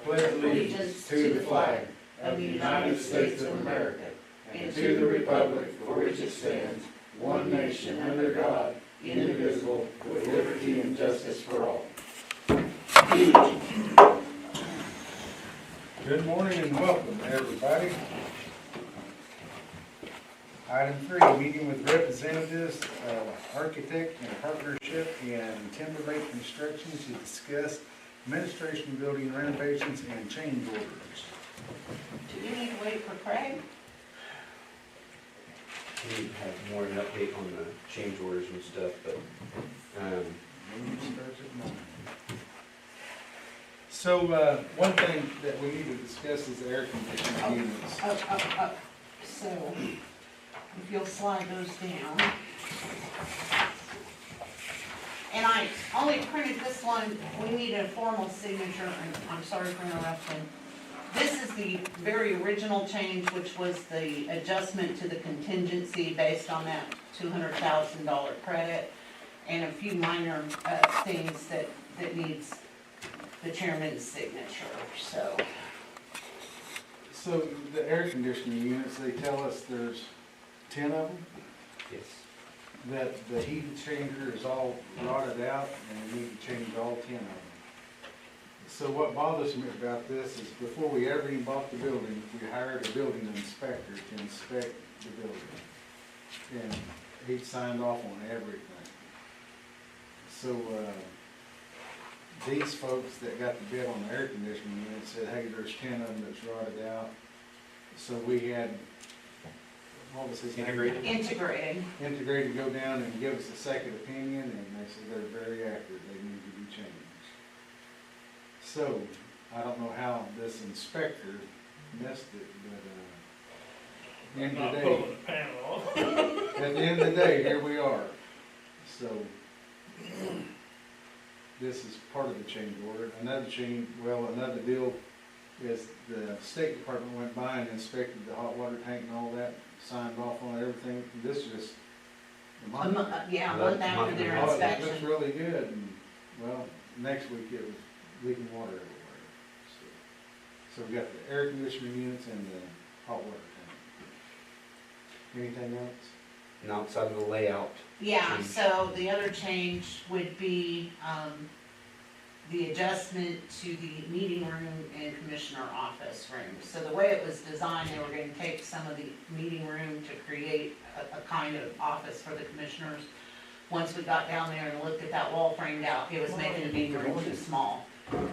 pledge allegiance to the flag of the United States of America and to the republic for which it stands, one nation under God, indivisible, with liberty and justice for all. Good morning and welcome, everybody. Item 3, meeting with representatives of Architect and Partnership and Timberlake Construction to discuss administration building renovations and change orders. Do we need to wait for Craig? We need to have more of an update on the change orders and stuff, but, So, one thing that we need to discuss is the air conditioning units. Up. So, if you'll slide those down. And I only printed this one, we need a formal signature, and I'm sorry for interrupting. This is the very original change, which was the adjustment to the contingency based on that $200,000 credit, and a few minor things that needs the chairman's signature, so. So, the air conditioning units, they tell us there's 10 of them, yes. that the heat exchanger is all rotted out, and we need to change all 10 of them. So what bothers me about this is before we ever even bought the building, we hired a building inspector to inspect the building. And he signed off on everything. So these folks that got the bid on the air conditioning unit said, hey, there's 10 of them that's rotted out. So we had, what was his name? Integrated go down and give us a second opinion, and they said they're very accurate, they need to be changed. So, I don't know how this inspector missed it, but, at the end of the day, at the end of the day, here we are. So, this is part of the change order. Another deal is the State Department went by and inspected the hot water tank and all that, signed off on everything. This is just a month. A month after their It looks inspection. really good, and, well, next week it was leaking water everywhere. So we got the air conditioning units and the hot water tank. Anything else? And outside of the layout. Yeah, change. so the other change would be, the adjustment to the meeting room and commissioner office room. So the way it was designed, they were gonna take some of the meeting room to create a kind of office for the commissioners. Once we got down there and looked at that wall framed out, it was making the meeting room too small.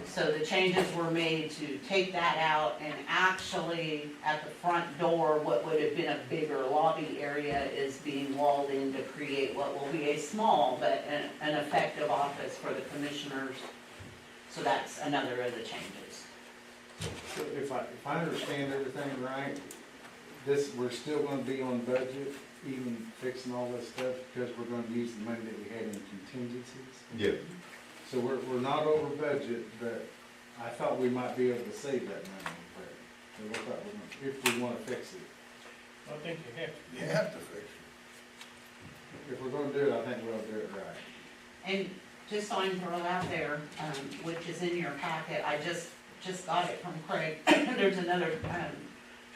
So the changes were made to take that out, and actually at the front door, what would have been a bigger lobby area is being walled in to create what will be a small but an effective office for the commissioners. So that's another of the changes. So if I understand everything right, we're still gonna be on budget, even fixing all this stuff, because we're gonna use the money that we had in contingencies? Yeah. So we're not over budget, but I thought we might be able to save that money, but if we wanna fix it. I think you have to. You have to fix If we're gonna do it, I think we'll do it right. And just so I can throw it out there, which is in your packet, I just got it from Craig. There's another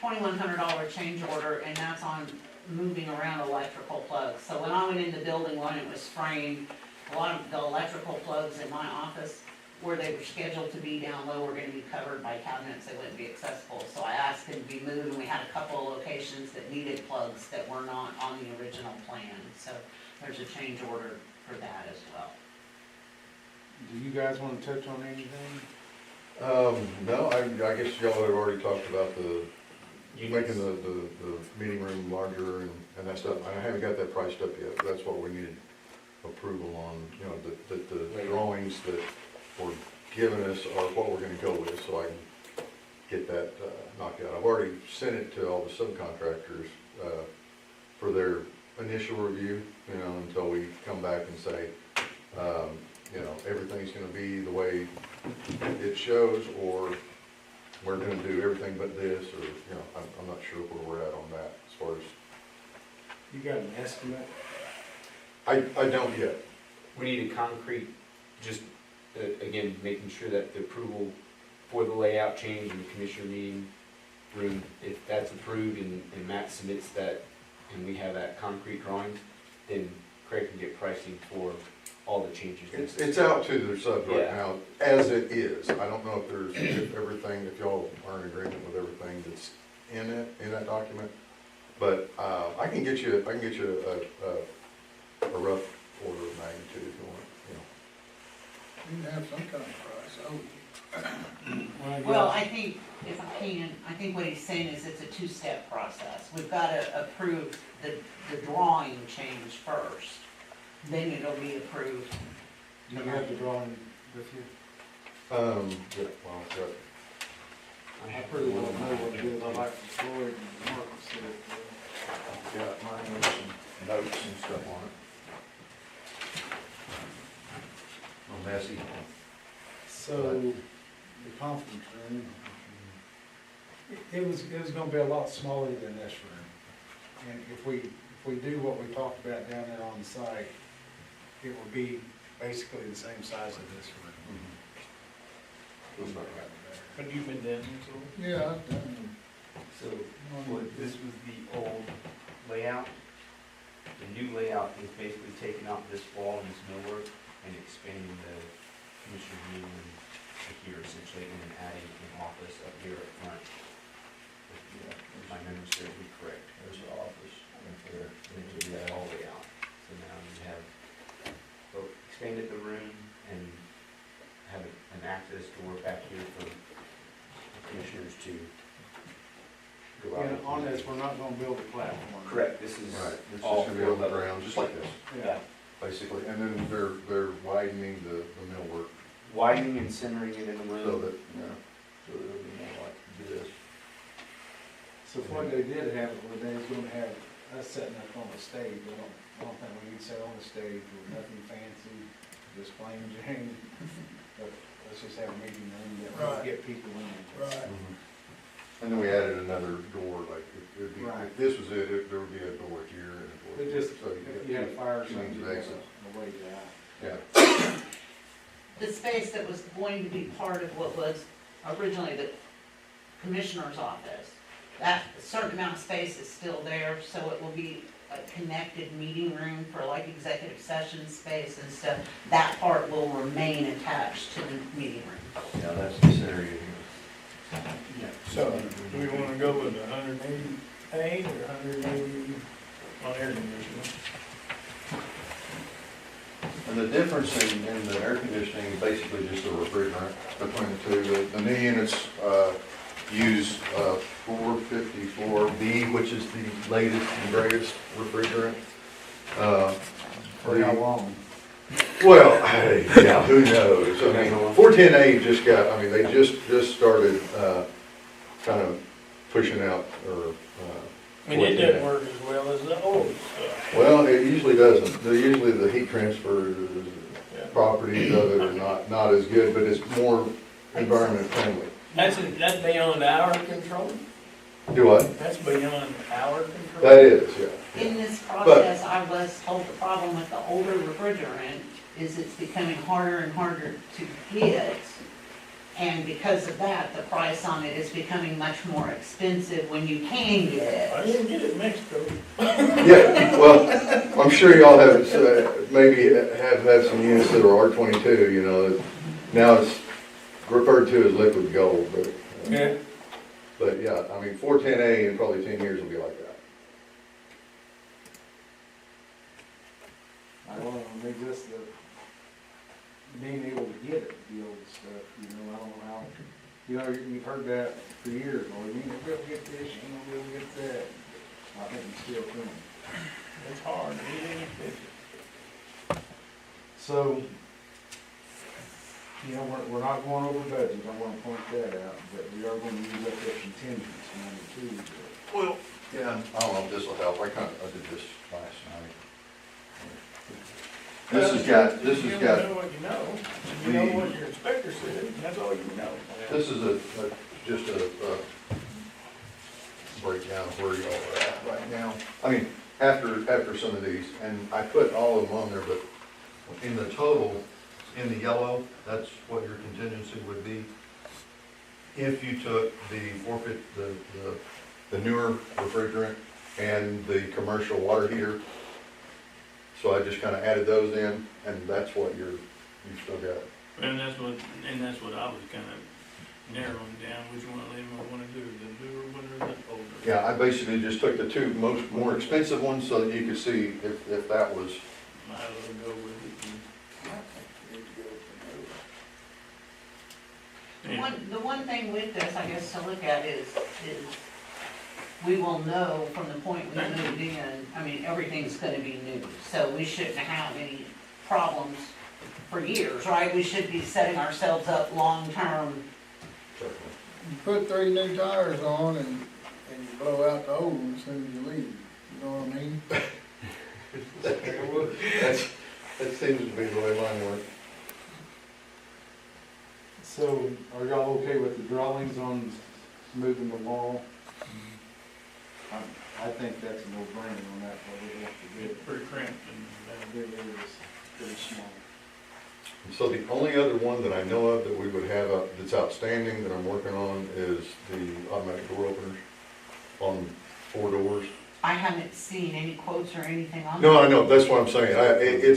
$2,100 change order, and that's on moving around electrical plugs. So when I went in the building when it was framed, a lot of the electrical plugs in my office, where they were scheduled to be down low, were gonna be covered by cabinets, they wouldn't be accessible. So I asked them to be moved, and we had a couple of locations that needed plugs that were not on the original plan. So there's a change order for that as well. Do you guys wanna touch on anything? No, I guess y'all have already talked about Units. making the meeting room larger and that stuff. I haven't got that priced up yet. That's what we needed approval on, that the drawings that were given us are what we're gonna go with, so I can get that knocked out. I've already sent it to all the subcontractors for their initial review, until we come back and say, everything's gonna be the way it shows, or we're gonna do everything but this, or, I'm not sure where we're at on that as far as. You got an estimate? I don't yet. We need a concrete, just, again, making sure that the approval for the layout change in the commissioner meeting room, if that's approved and Matt submits that, and we have that concrete drawing, then Craig can get pricing for all the changes. It's out to the subs right Yeah. now, as it is. I don't know if everything, if y'all are in agreement with everything that's in it, in that document. But, I can get you a rough order of magnitude if you want, you know. You can have some kind of price, Well, I think, if I can, I think what he's saying is it's a two-step process. We've got to approve the drawing change first, then it'll be approved. Do you have the drawing with you? Yeah, well, I've got, I pretty well know what it is. I like the Floyd and Marcus said, I've got mine with some notes and stuff on it. A little messy. So, the conference room, it was gonna be a lot smaller than this room. And if we do what we talked about down there on the site, it will be basically the same size as this room. but you've been down there, so. Yeah, I've done. So, this was the old layout. The new layout is basically taking out this wall and this millwork and expanding the commissioner's meeting room to here essentially, and then adding an office up here at front. If my memory serves me correct. There's the office right there. And it would be all the way out. So now you have both expanded the room and have an access door back here for the commissioners to go out. And on this, we're not gonna build a platform. Correct, this is Right, it's just all gonna be on the level. ground, just like this, Yeah. basically. And then they're widening the millwork Widening and centering it in the so room. that, so that it'll be more like this. So what they did have, was they was gonna have us setting up on the stage. I don't think we can set on the stage with nothing fancy, just plain Jane. But let's just have a meeting room that will Right. get people in. Right. And then we added another door, like, it'd be, Right. if this was it, there would be a door here and a door But here. just, So if you had a fire or two something, means you of have exit. a way out. Yeah, The space that was going to be part of what was originally the commissioner's office, that certain amount of space is still there, so it will be a connected meeting room for like executive session space and stuff. That part will remain attached to the meeting room. yeah, that's this area here. So, do we wanna go with 188 or 180 on air conditioning? And the difference in the air conditioning is basically just the refrigerant between the two. The new units, use, 454B, which is the latest and greatest refrigerant. For how long? Well, hey, yeah, who knows? I mean, 410A just got, I mean, they just started, kind of pushing out, or, I mean, it doesn't work as well as the old stuff. well, it usually doesn't. Usually the heat transfer Yeah. properties of it are not as good, but it's more environment friendly. That's beyond our control? Do what? That's beyond our control? That is, yeah. In this process, I was told the problem with the older refrigerant is it's becoming harder and harder to get. And because of that, the price on it is becoming much more expensive when you can get I it. didn't get it in Mexico. Yeah, well, I'm sure y'all have, maybe have had some units that are R22, you know, now it's referred to as liquid gold, but. Yeah. But yeah, I mean, 410A in probably 10 years will be like that. I don't know, maybe just the, being able to get it, the old stuff, you know, I don't know how, you know, you've heard that for years, oh, you ain't gonna be able to get this, you ain't gonna be able to get that. I think it's still coming. It's hard, it ain't efficient. So, you know, we're not going over budget, I wanna point that out, but we are gonna use up that contingency money too. Well, yeah, I don't know if this will help, I did this last night. This has got, You know what you know. You know what your inspector said, and that's all you know. this is just a breakdown of where y'all are at right now. I mean, after some of these, and I put all of them on there, but in the total, in the yellow, that's what your contingency would be. if you took the forfeit, the newer refrigerant and the commercial water heater. So I just kinda added those in, and that's what you've still got. And that's what I was kind of narrowing down, which one of them I want to do, the newer one or the older. Yeah, I basically just took the two more expensive ones so that you could see if that was, Might as well go with it. The one thing with this, I guess, to look at is we will know from the point we moved in, I mean, everything's gonna be new, so we shouldn't have any problems for years, right? We should be setting ourselves up long-term. You put 3 new tires on and you blow out the old one as soon as you leave, you know what I mean? that seems to be the way mine works. So are y'all okay with the drawings on moving the wall? I think that's a no-brainer on that, what we have to do. It's pretty cramped and It is pretty small. So the only other one that I know of that we would have that's outstanding that I'm working on is the automatic door openers on 4 doors. I haven't seen any quotes or anything on No, that. I know, that's what I'm saying. Okay.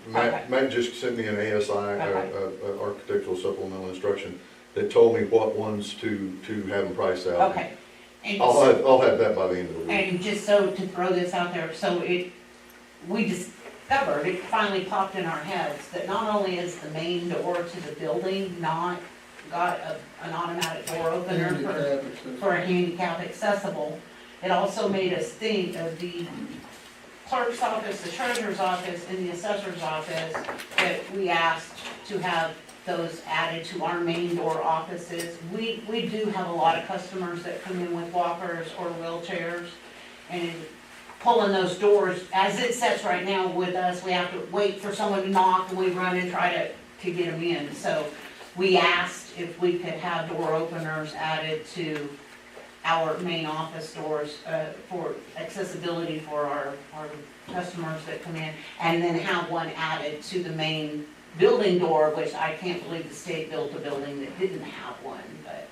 Matt just sent me an ASI, Okay. architectural supplemental instruction, that told me what ones to have them priced out. Okay. And I'll have that by the end of the week. And just so to throw this out there, so we discovered, it finally popped in our heads, that not only is the main door to the building not got an automatic door opener for a handicap accessible, it also made us think of the clerk's office, the treasurer's office, and the assessor's office, that we asked to have those added to our main door offices. We do have a lot of customers that come in with walkers or wheelchairs, and pulling those doors, as it sits right now with us, we have to wait for someone to knock, and we run and try to get them in. So we asked if we could have door openers added to our main office doors for accessibility for our customers that come in, and then have one added to the main building door, which I can't believe the state built a building that didn't have one, but.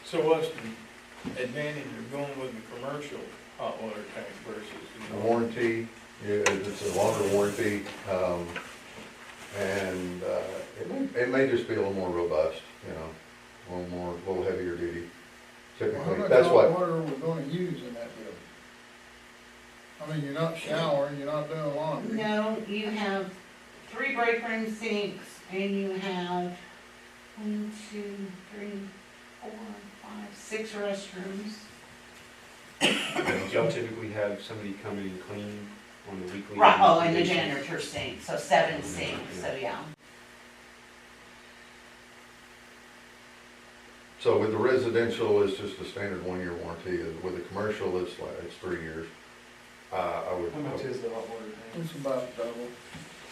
So what's the advantage of going with the commercial hot water tank versus The warranty, yeah, it's a longer warranty, and it may just be a little more robust, you know, a little heavier duty. Well, how Typically, much that's hot what, water are we gonna use in that building? I mean, you're not showering, you're not doing laundry. No, you have 3 break room sinks, and you have 1, 2, 3, 4, 5, 6 restrooms. Y'all typically have somebody come in and clean on the weekly? Right, oh, and the janitor sink, so 7 sinks, so yeah. so with the residential, it's just a standard 1-year warranty. With the commercial, it's 3 years. I would. How much is the hot water tank? It's about double,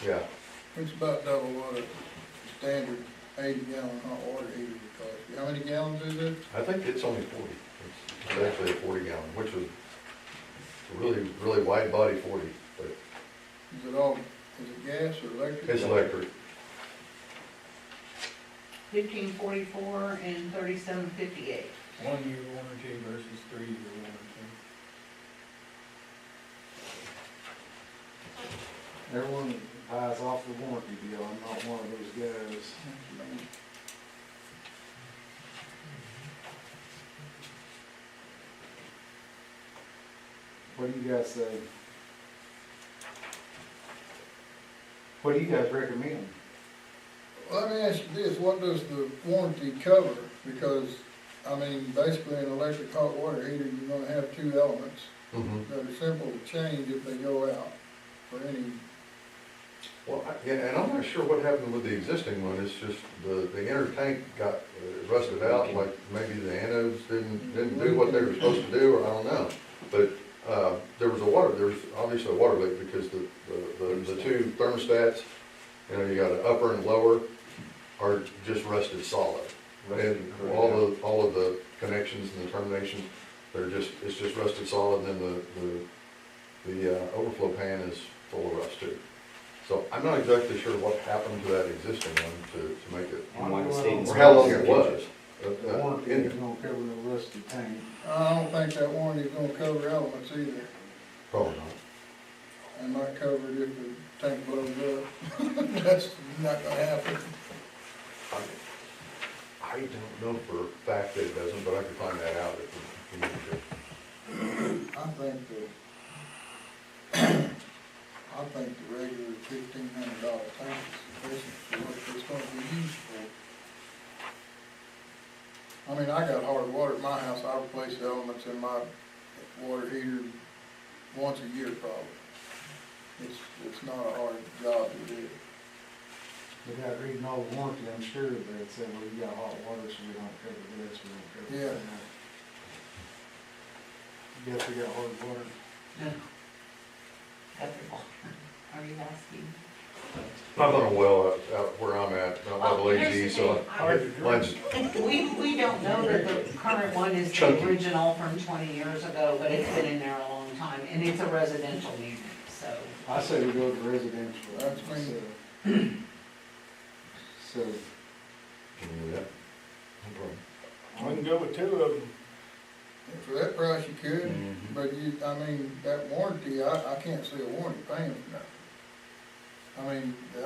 Yeah, it's about double what a standard 80-gallon hot water heater would cost you. How many gallons is it? I think it's only 40. It's actually a 40 gallon, which is a really wide body 40, but Is it gas or electric? it's electric. 1544 and 3758. 1 year warranty versus 3 year warranty? Everyone buys off the warranty deal, I'm not one of those guys. What do you guys say? What do you guys recommend? Let me ask you this, what does the warranty cover? Because, I mean, basically an electric hot water heater, you're gonna have 2 elements Mm-hmm. that are simple to change if they go out for any. Well, yeah, and I'm not sure what happened with the existing one. It's just the inner tank got rusted out, like maybe the anodes didn't do what they were supposed to do, or I don't know. But there was obviously a water leak because the 2 thermostats, you know, you got an upper and lower, are just rusted solid. And all of the connections and the terminations, it's just rusted solid, and then the overflow pan is full of rust too. So I'm not exactly sure what happened to that existing one to make it, And why the state. or how long it was. The warranty In- is gonna cover the rusty tank. I don't think that warranty's gonna cover elements either, Probably not. and not cover it if the tank blows up. That's not gonna happen. I don't know for a fact that it doesn't, but I could find that out if we need to. I think the regular $1,500 tank is sufficient for what it's gonna be used for. I mean, I got hard water at my house, I replace the elements in my water heater once a year probably. It's not a hard job to do. Without reading all the warranty, I'm sure that it said, well, you got hot water, so we don't cover this, we don't cover Yeah. that. Guess we got hard water. No. Guthrie, are you asking? I'm on a well out where I'm at, not Oh, by the here's lazy, the so thing. mine's, We don't know that the current one is Chunky. the original from 20 years ago, but it's been in there a long time, and it's a residential unit, so. I say we go with residential. That's me. So, can you do that? No problem. We can go with two of them. For that price you could, Mhm. but I mean, that warranty, I can't see a warranty paying for that. I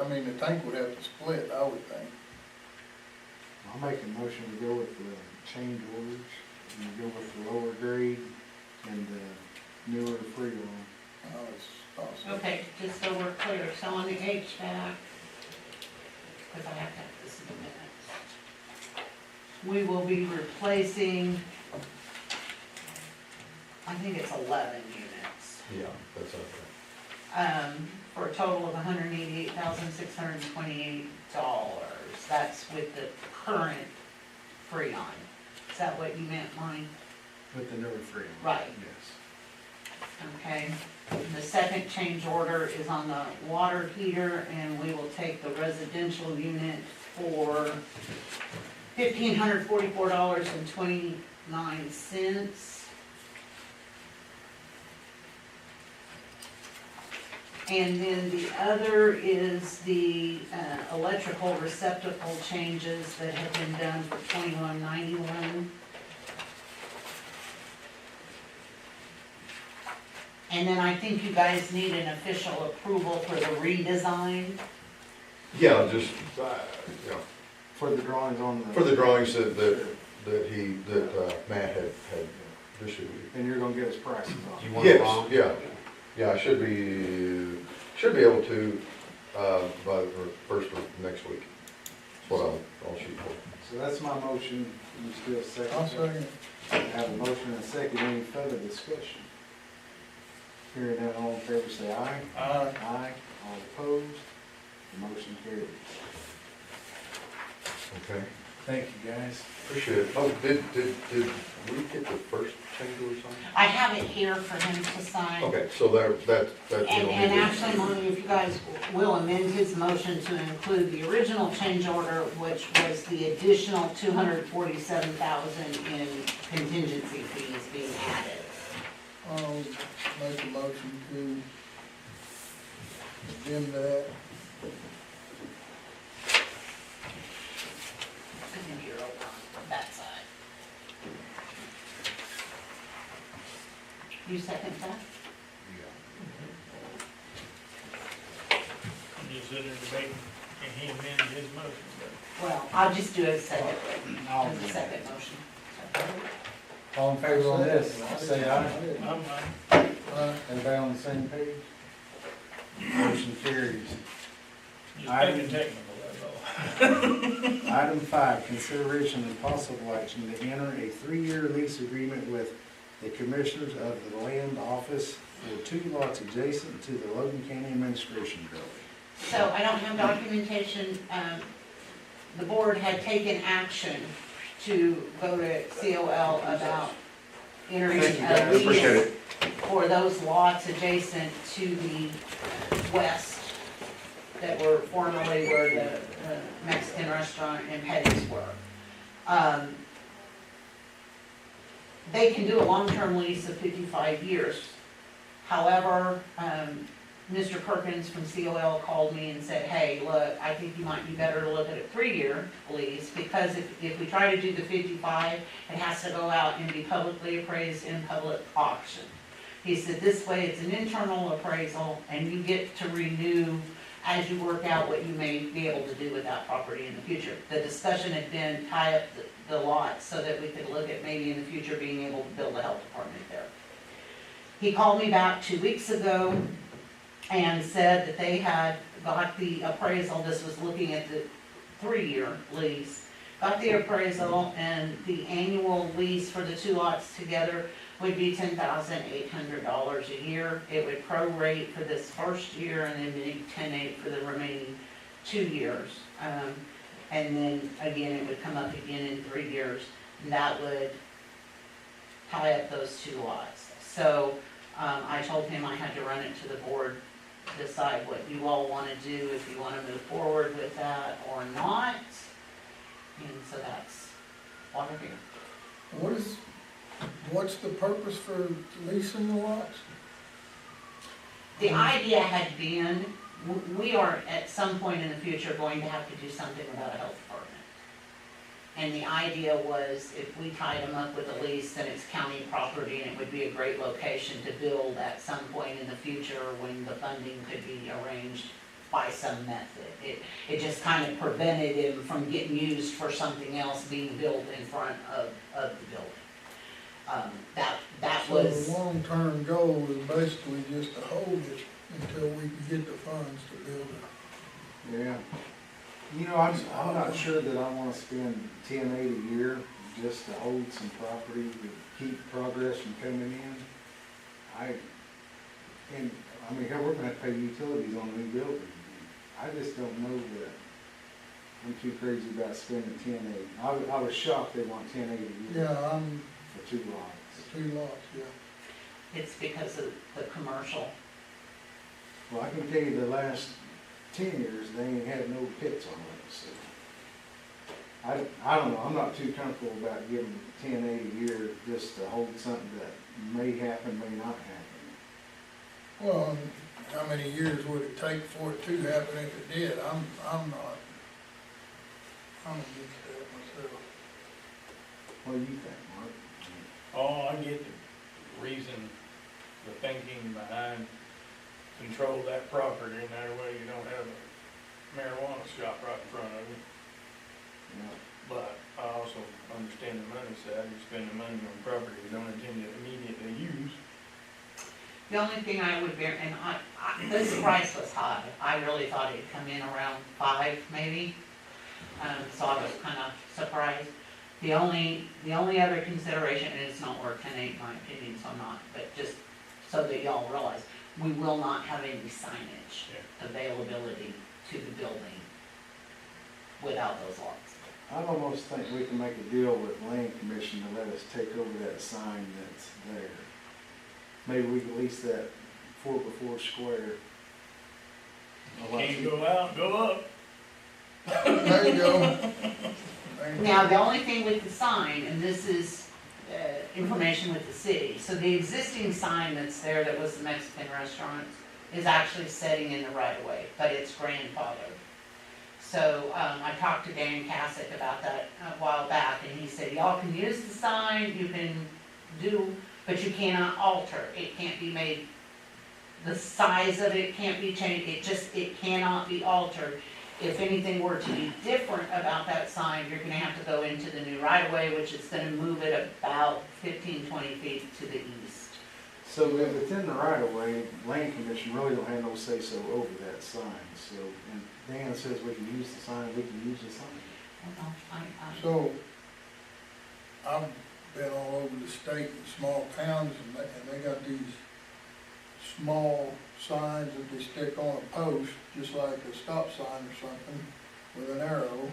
mean, the tank would have to split, I would think. I'll make a motion to go with the change orders, and go with the lower grade and the newer Freon. It's possible. Okay, just so we're clear, so on the HVAC, because I have to have this in a minute. We will be replacing, I think it's 11 units, Yeah, that's okay. for a total of $188,628. That's with the current Freon. Is that what you meant, mine? With the newer Freon. Right. Yes. Okay, the second change order is on the water heater, and we will take the residential unit for $1,544.29. And then the other is the electrical receptacle changes that have been done for $21.91. And then I think you guys need an official approval for the redesign. Yeah, just, For the drawings on the. for the drawings that Matt had distributed. And you're gonna get us prices Do on you it. want it Yes, wrong? yeah, I should be able to, by the first of next week. That's what I'll shoot for. So that's my motion, you still I'll second? second. I have a motion and a second, any further discussion? Hearing none, all in favor say aye. Aye. All opposed, the motion carries. Okay, Thank you, guys. appreciate it. Oh, did we get the first change order signed? I have it here for him to sign. Okay, so that's. we don't And need to- actually, Marty, if you guys will amend his motion to include the original change order, which was the additional $247,000 in contingency fees being added. I'll make a motion to amend that. I think you're over on that side. You second that? You sit there debating, and he amended his motion, but. Well, I'll just do it separately, I'll as a do second motion. All in favor on this, say aye. I'm fine. Everybody on the same page? Motion carries. Just making technical, that's all. Item 5, consideration and possible action to enter a 3-year lease agreement with the Commissioners of the Land Office for 2 lots adjacent to the Logan County Administration Building. So I don't have documentation, the board had taken action to go to COL about entering Thank you, a guys. Appreciate lease it. for those lots adjacent to the west that were formerly where the Mexican restaurant and Petty's were. They can do a long-term lease of 55 years. However, Mr. Perkins from COL called me and said, hey, look, I think you might be better to look at a 3-year lease, because if we try to do the 55, it has to go out and be publicly appraised in public auction. He said, this way it's an internal appraisal, and you get to renew as you work out what you may be able to do with that property in the future. The discussion had been tie up the lots so that we could look at maybe in the future being able to build a health department there. He called me back 2 weeks ago and said that they had got the appraisal, this was looking at the 3-year lease, got the appraisal, and the annual lease for the 2 lots together would be $10,800 a year. It would prorate for this first year and then be $10,800 for the remaining 2 years. And then again, it would come up again in 3 years, and that would tie up those 2 lots. So I told him I had to run it to the board, decide what you all want to do, if you want to move forward with that or not. And so that's why we're here. What's the purpose for leasing the lots? The idea had been, we are at some point in the future going to have to do something about a health department. And the idea was if we tied them up with a lease, then it's county property and it would be a great location to build at some point in the future when the funding could be arranged by some method. It just kind of prevented him from getting used for something else being built in front of the building. That So was. the long-term goal is basically just to hold it until we can get the funds to build it. Yeah. You know, I'm not sure that I wanna spend 10,800 a year just to hold some property to keep progress from coming in. I mean, hell, we're gonna have to pay utilities on a new building. I just don't know that I'm too crazy about spending 10,800. I was shocked they want 10,800 a year. Yeah, For 2 lots. 2 lots, yeah. It's because of the commercial. Well, I can tell you the last 10 years, they ain't had no pits on it, so. I don't know, I'm not too comfortable about giving 10,800 a year just to hold something that may happen, may not happen. Well, and how many years would it take for it to happen if it did? I'm against that myself. What do you think, Mark? Oh, I get the reason, the thinking behind control that property, and that way you don't have a marijuana shop right in front of you. Yeah. But I also understand the money side, you spend the money on property you don't intend to immediately use. The only thing I would bear, and this price was high. I really thought it'd come in around 5 maybe. So I was kind of surprised. The only other consideration, and it's not worth 10,800 in my opinion, so I'm not, but just so that y'all realize, we will not have any signage availability to the building without those lots. I almost think we can make a deal with Land Commission to let us take over that sign that's there. Maybe we can lease that 4x4 square. Can't go out, go up. There you go. Now, the only thing with the sign, and this is information with the city, so the existing sign that's there that was the Mexican restaurant is actually sitting in the right of way, but it's grandfathered. So I talked to Dan Cassick about that a while back, and he said, y'all can use the sign, you can do, but you cannot alter. It can't be made, the size of it can't be changed, it cannot be altered. If anything were to be different about that sign, you're gonna have to go into the new right-of-way, which is gonna move it about 15, 20 feet to the east. So if it's in the right of way, Land Commission really don't have no say-so over that sign, so, and Dan says we can use the sign, we can use the sign. So, I've been all over the state in small towns, and they got these small signs that they stick on a post, just like a stop sign or something, with an arrow,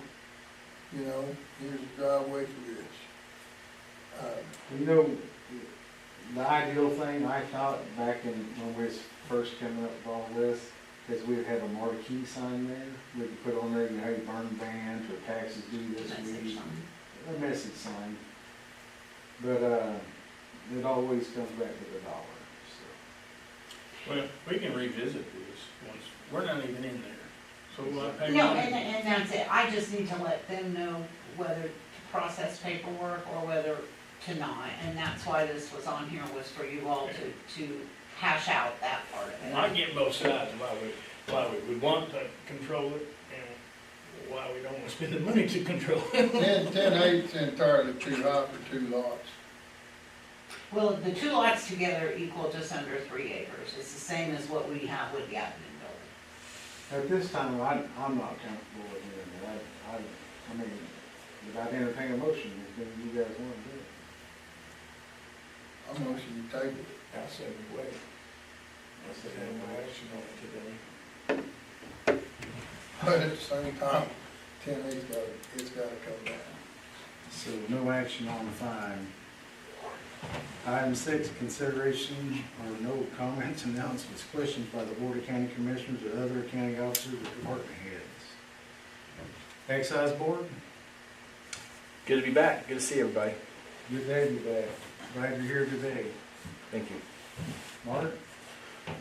you know, here's the driveway for this. You know, the ideal thing I thought back in, when we was first coming up with all this, is we'd have a marquee sign there. We could put on there, you know, hey, burn bans or taxes due this week. A message sign. But, it always comes back to the dollar, so. Well, we can revisit this once, we're not even in there, so we'll pay. No, and that's it, I just need to let them know whether to process paperwork or whether to not, and that's why this was on here, was for you all to hash out that part of I it. get both sides, why we would want to control it, and why we don't want to spend the money to control it. 10/8's entirely too high for 2 lots. Well, the 2 lots together equal just under 3 acres, it's the same as what we have with the admin building. At this time, I'm not comfortable with it. I mean, without entertaining a motion, if you guys want to do it. I'm motion you table it. I said we wait. I said have no action on it today. But at the same time, 10/8's it's gotta come down. So no action on the fine. Item 6, consideration or no comments, announcements, questions by the Board of County Commissioners or other county officers or department heads. Excise Board, Good to be back. Good to see everybody. good day today. Glad you're here today. Thank you. Mark?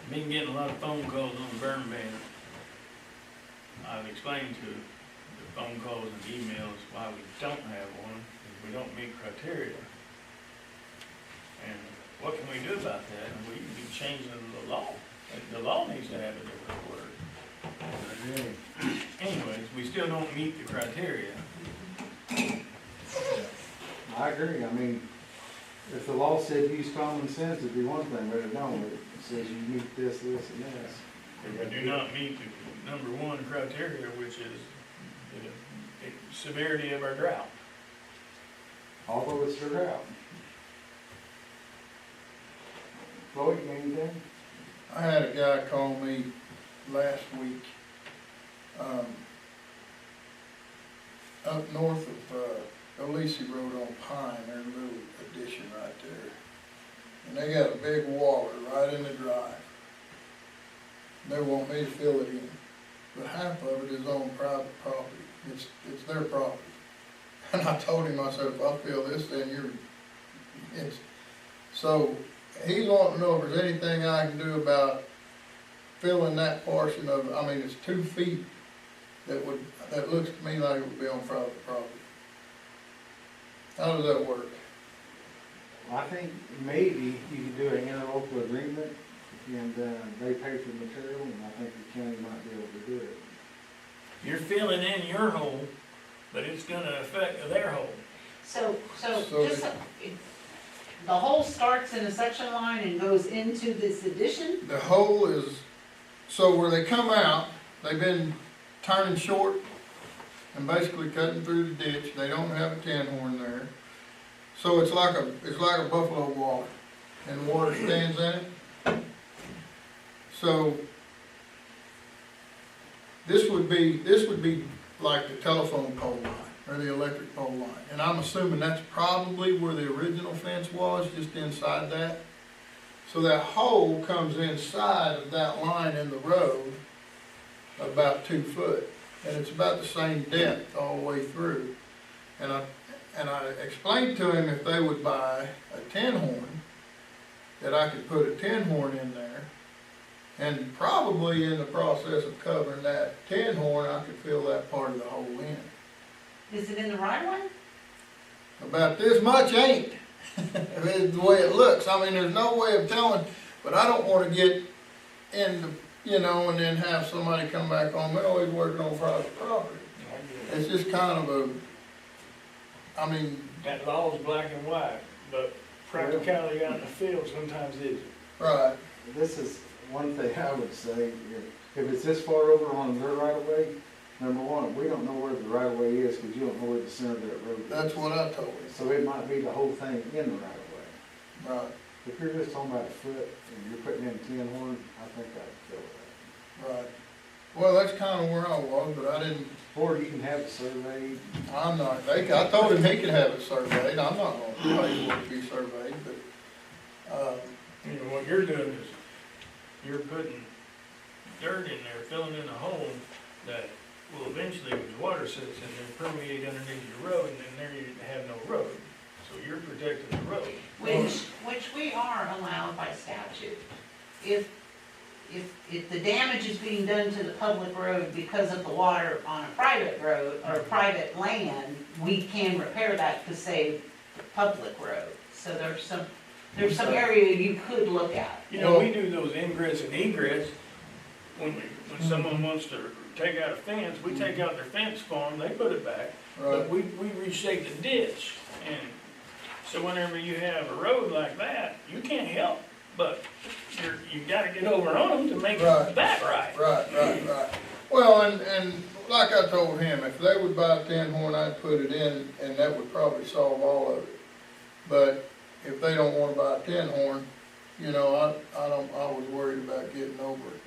Been getting a lot of phone calls on the burn ban. I've explained to the phone calls and emails why we don't have one, is we don't meet criteria. And what can we do about that? And we can be changing the law. The law needs to have a different word. Anyways, we still don't meet the criteria. I agree. I mean, if the law said use common sense, it'd be one thing, but it don't. It says you meet this, this, and this. We do not meet the number 1 criteria, which is the severity of our drought. Although it's their out. Floyd, you got anything? I had a guy call me last week, up north of Elise Road on Pine, there's a little addition right there. And they got a big water right in the drive. They want me to fill it in, but half of it is on private property. It's their property. And I told him, I said, if I fill this, then so he's wanting to know if there's anything I can do about filling that portion of, I mean, it's 2 feet that looks to me like it would be on private property. How does that work? I think maybe you could do an interlocal agreement, and they pay for the material, and I think the county might be able to do it. You're filling in your hole, but it's gonna affect their hole. So So just, the hole starts in a section line and goes into this addition? The hole is, so where they come out, they've been turning short and basically cutting through the ditch. They don't have a 10-horn there. So it's like a buffalo water, and water stands in it. So this would be like the telephone pole line or the electric pole line. And I'm assuming that's probably where the original fence was, just inside that. So that hole comes inside of that line in the road about 2 foot. And it's about the same depth all the way through. And I explained to him if they would buy a 10-horn, that I could put a 10-horn in there. And probably in the process of covering that 10-horn, I could fill that part of the hole in. Is it in the right one? About this much ain't, it's the way it looks. I mean, there's no way of telling, but I don't wanna get in the, and then have somebody come back on, well, he's working on private property. It's just kind of I mean. That law's black and white, but practicality out in the field sometimes isn't. Right. This is one thing I would say, if it's this far over on their right of way, number one, we don't know where the right of way is, because you don't know where the center of that road is. That's what I told him. So it might be the whole thing in the right of way. Right, If you're just talking about a foot and you're putting in 10-horn, I think I'd fill it. right. Well, that's kind of where I was, but I didn't, Or you can have it surveyed. I told him he could have it surveyed. I'm not gonna pay for it to be surveyed, but, What you're doing is, you're putting dirt in there, filling in a hole that will eventually, when the water sits in there, permeate underneath your road, and then there you have no road. So you're protecting the road. Which we are allowed by statute. If if the damage is being done to the public road because of the water on a private road or private land, we can repair that to save the public road. So there's some area you could look at. You know, we do those ingress and egress, when someone wants to take out a fence, we take out their fence for them, they put it back. But we reshape the ditch, and so whenever you have a road like that, you can't help, but you gotta get over on them to make Right. that right. Right. Well, and like I told him, if they would buy a tin horn, I'd put it in, and that would probably solve all of it. But if they don't wanna buy a tin horn, you know, I was worried about getting over it.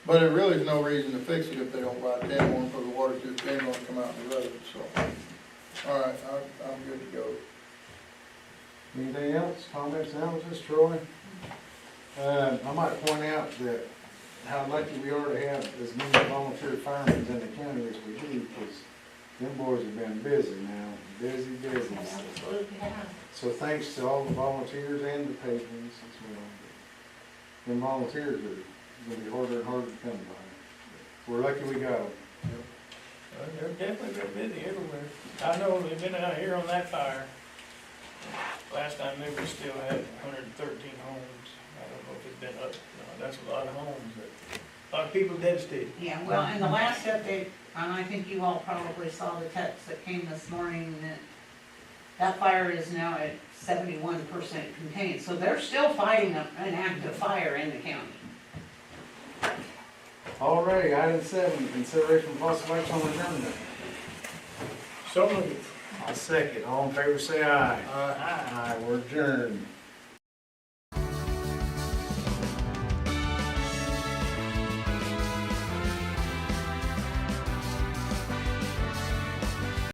But there really is no reason to fix it if they don't buy a tin horn, because the water's just ain't gonna come out in the road, so. All right, I'm good to go. Anything else, comments, analysis, Troy? I might point out that how lucky we are to have as many volunteer firemen in the county as we do, because them boys have been busy now, busy. Absolutely, yeah. So thanks to all the volunteers and the patrons as well. Them volunteers are gonna be harder and harder to come by. We're lucky we got them. Well, they're definitely been busy everywhere. I know they've been out here on that fire. Last time they were still had 113 homes. I don't know if it's been up, no, that's a lot of homes, a lot of people devastated. Yeah, well, and the last update, and I think you all probably saw the text that came this morning, that fire is now at 71% contained. So they're still fighting an active fire in the county. Alrighty, item 7, consideration of possible action on adjournment. So moved. I second. All in favor say aye. All right. Aye, we're adjourned.